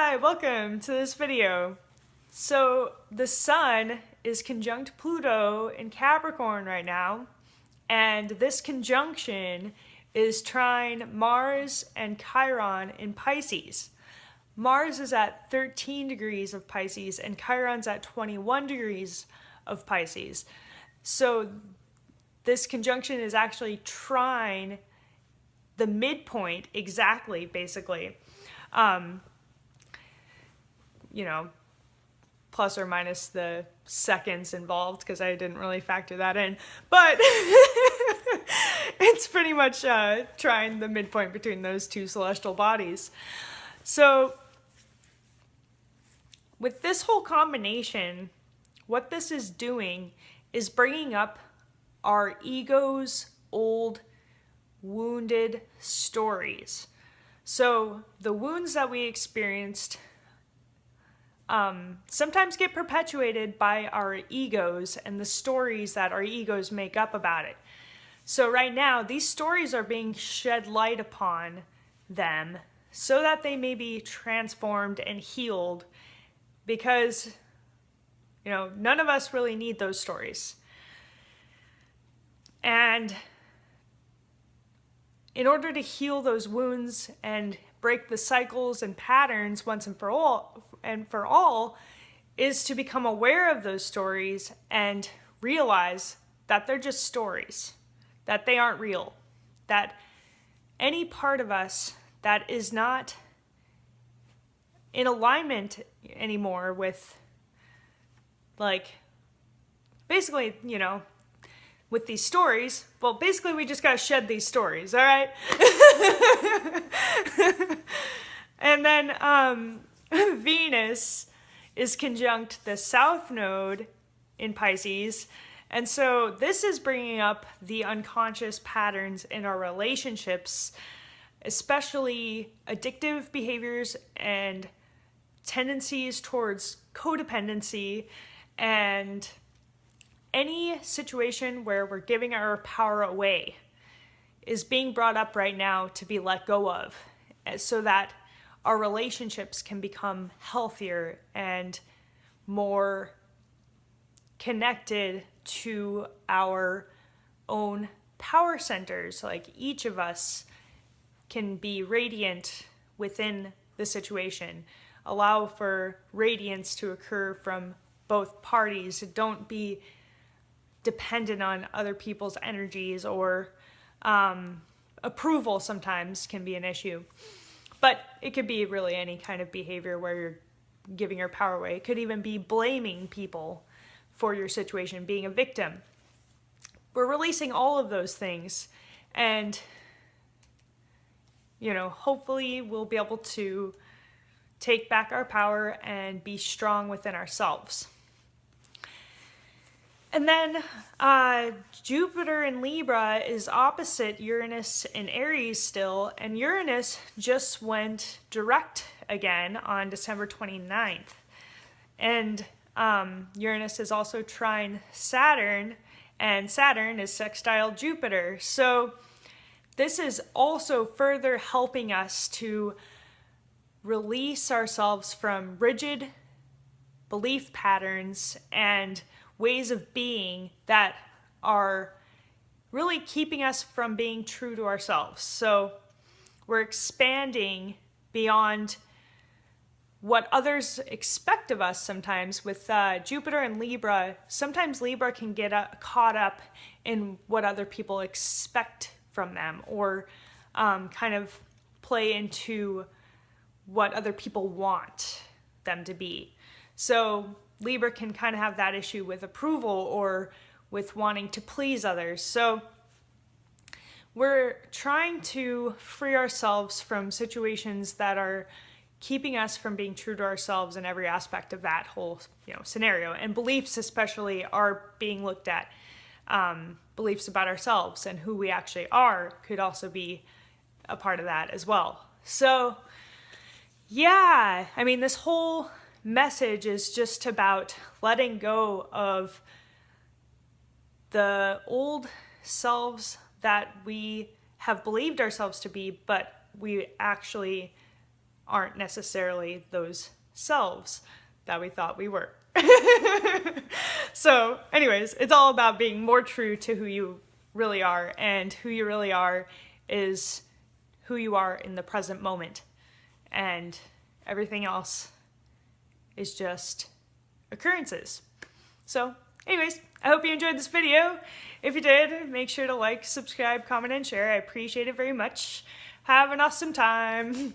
Hi, welcome to this video. So the sun is conjunct Pluto in Capricorn right now, and this conjunction is trine Mars and Chiron in Pisces. Mars is at 13 degrees of Pisces and Chiron's at 21 degrees of Pisces. So this conjunction is actually trine the midpoint exactly, basically. Plus or minus the seconds involved, because I didn't really factor that in. But it's pretty much trine the midpoint between those two celestial bodies. So with this whole combination, what this is doing is bringing up our ego's old wounded stories. So the wounds that we experienced sometimes get perpetuated by our egos and the stories that our egos make up about it. So right now, these stories are being shed light upon them so that they may be transformed and healed, because, none of us really need those stories. And in order to heal those wounds and break the cycles and patterns once and for all, is to become aware of those stories and realize that they're just stories, that they aren't real, that any part of us that is not in alignment anymore with, basically, with these stories, well, basically we just got to shed these stories, all right? And then Venus is conjunct the South Node in Pisces, and so this is bringing up the unconscious patterns in our relationships, especially addictive behaviors and tendencies towards codependency, and any situation where we're giving our power away is being brought up right now to be let go of, so that our relationships can become healthier and more connected to our own power centers. Like, each of us can be radiant within the situation. Allow for radiance to occur from both parties. Don't be dependent on other people's energies, or approval sometimes can be an issue. But it could be really any kind of behavior where you're giving your power away. It could even be blaming people for your situation, being a victim. We're releasing all of those things, and hopefully we'll be able to take back our power and be strong within ourselves. And then Jupiter in Libra is opposite Uranus in Aries still, and Uranus just went direct again on December 29th. And Uranus is also trine Saturn, and Saturn is sextile Jupiter. So this is also further helping us to release ourselves from rigid belief patterns and ways of being that are really keeping us from being true to ourselves. So we're expanding beyond what others expect of us sometimes. With Jupiter and Libra, sometimes Libra can get caught up in what other people expect from them, or kind of play into what other people want them to be. So Libra can kind of have that issue with approval or with wanting to please others. So we're trying to free ourselves from situations that are keeping us from being true to ourselves in every aspect of that whole scenario. And beliefs especially are being looked at. Beliefs about ourselves and who we actually are could also be a part of that as well. So yeah, this whole message is just about letting go of the old selves that we have believed ourselves to be, but we actually aren't necessarily those selves that we thought we were. So anyways, it's all about being more true to who you really are, and who you really are is who you are in the present moment, and everything else is just occurrences. So anyways, I hope you enjoyed this video. If you did, make sure to like, subscribe, comment, and share. I appreciate it very much. Have an awesome time.